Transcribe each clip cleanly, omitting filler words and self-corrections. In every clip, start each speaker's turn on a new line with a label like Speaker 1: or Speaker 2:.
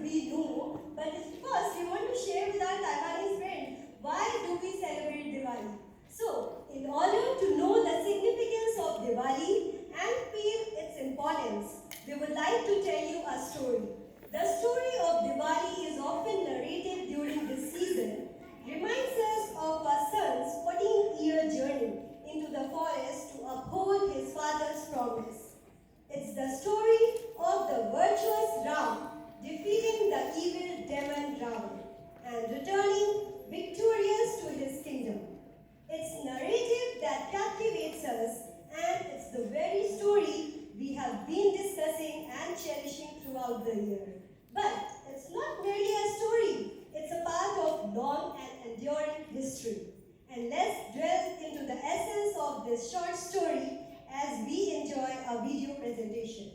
Speaker 1: we know, but first we want to share with our Taiwanese friends why do we celebrate Diwali. So, in order to know the significance of Diwali and feel its importance, we would like to tell you a story. The story of Diwali is often narrated during this season, reminds us of our son's 14-year journey into the forest to uphold his father's promise. It's the story of the virtuous Ram defeating the evil demon Ravan and returning victorious to his kingdom. It's narrative that captivates us, and it's the very story we have been discussing and cherishing throughout the year. But it's not merely a story, it's a part of long and enduring history. And let's delve into the essence of this short story as we enjoy a video presentation.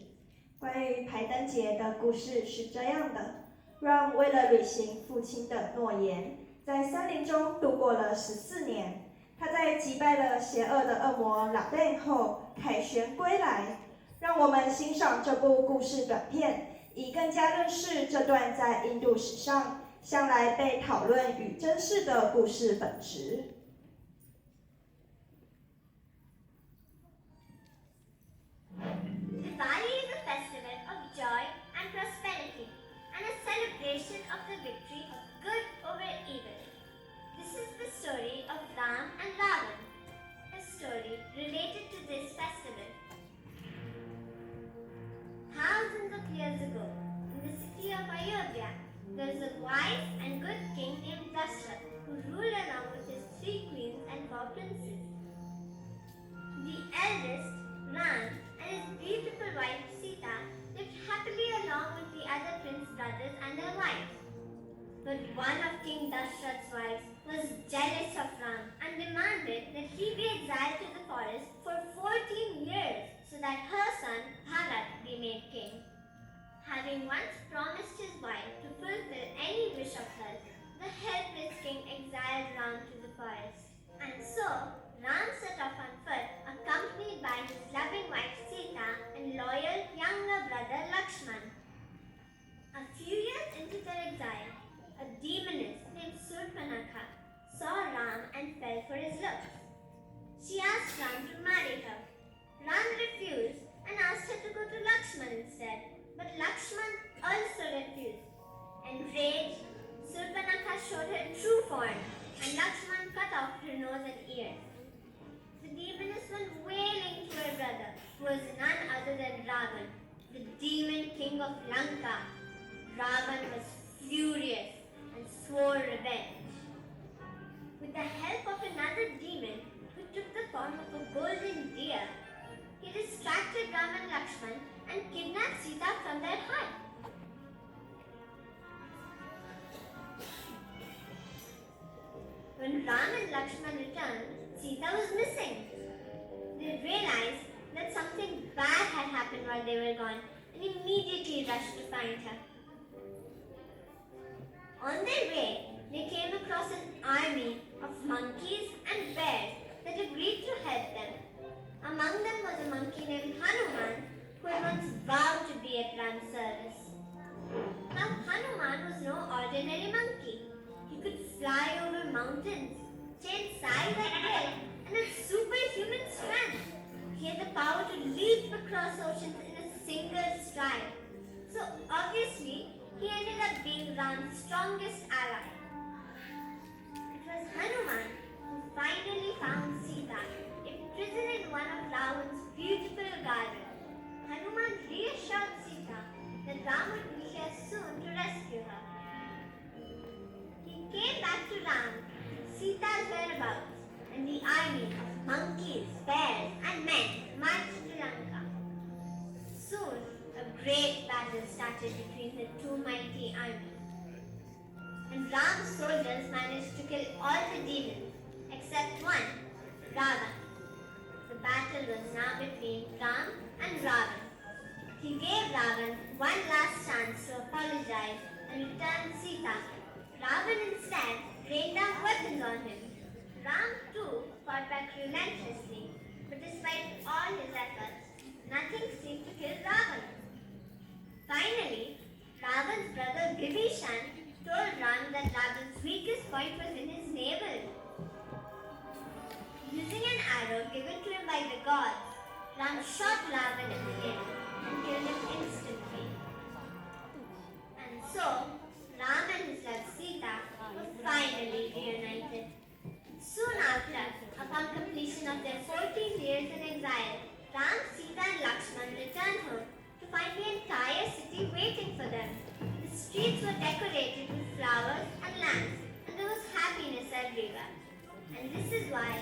Speaker 2: 关于排灯节的故事是这样的：让为了履行父亲的诺言，在森林中度过了14年。他在击败了邪恶的恶魔老贝后凯旋归来。让我们欣赏这部故事短片，以更加认识这段在印度史上向来被讨论与珍视的故事本质。
Speaker 3: Diwali is a festival of joy and prosperity and a celebration of the victory of good over evil. This is the story of Ram and Ravan, a story related to this festival. Thousands of years ago, in the city of Ayodhya, there was a wise and good king named Dashrath who ruled along with his 3 queens and 4 princes. The eldest, Ram, and his beautiful wife Sita lived happily along with the other prince brothers and their wives. But one of King Dashrath's wives was jealous of Ram and demanded that he be exiled to the forest for 14 years so that her son Bharat be made king. Having once promised his wife to fulfill any wish of hers, the helpless king exiled Ram to the forest. And so, Ram set off on foot, accompanied by his loving wife Sita and loyal younger brother Lakshman. A few years into their exile, a demoness named Surpanakha saw Ram and fell for his looks. She asked Ram to marry her. Ram refused and asked her to go to Lakshman instead, but Lakshman also refused. Enraged, Surpanakha showed her true form, and Lakshman cut off her nose and ears. The demoness went wailing to her brother, who was none other than Ravan, the demon king of Lanka. Ravan was furious and swore revenge. With the help of another demon, who took the form of a golden deer, he distracted Ram and Lakshman and kidnapped Sita from their hut. When Ram and Lakshman returned, Sita was missing. They realized that something bad had happened while they were gone and immediately rushed to find her. On their way, they came across an army of monkeys and bears that agreed to help them. Among them was a monkey named Hanuman, who had once vowed to be at Ram's service. Now Hanuman was no ordinary monkey. He could fly over mountains, change size at will, and had superhuman strength. He had the power to leap across oceans in a single stride. So obviously, he ended up being Ram's strongest ally. It was Hanuman who finally found Sita, imprisoned in one of Ravan's beautiful gardens. Hanuman reassured Sita that Ram would be here soon to rescue her. He came back to Ram, Sita's whereabouts, and the army of monkeys, bears, and men marched to Lanka. Soon, a great battle started between the two mighty armies. And Ram's soldiers managed to kill all the demons, except one, Ravan. The battle was now between Ram and Ravan. He gave Ravan one last chance to apologize and return Sita. Ravan instead rained down weapons on him. Ram too fought back relentlessly, but despite all his efforts, nothing seemed to kill Ravan. Finally, Ravan's brother shot Ravan in the head and killed him instantly. And so, Ram and his wife Sita were finally reunited. Soon after, upon completion of their 14 years in exile, Ram, Sita and Lakshman returned home to find the entire city waiting for them. The streets were decorated with flowers and lamps, and there was happiness everywhere. And this is why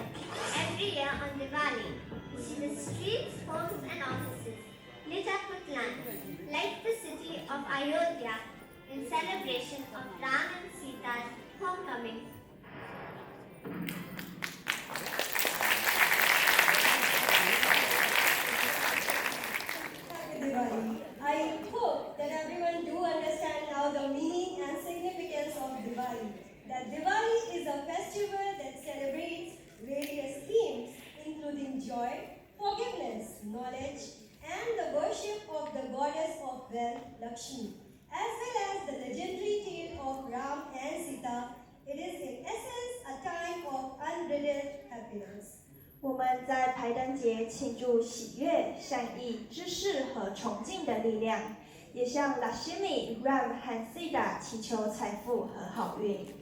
Speaker 3: every year on Diwali, you see the streets, homes and offices lit up with lamps, like the city of Ayodhya in celebration of Ram and Sita's homecoming.
Speaker 1: Happy Diwali. I hope that everyone do understand now the meaning and significance of Diwali. That Diwali is a festival that celebrates various themes including joy, forgiveness, knowledge, and the worship of the goddess of wealth, Lakshmi, as well as the legendary tale of Ram and Sita. It is in essence a time of unbridled happiness.
Speaker 2: 我们在排灯节庆祝喜悦、善意、知识和崇敬的力量，也向 Lakshmi、Ram 和 Sita 祈求财富和好运。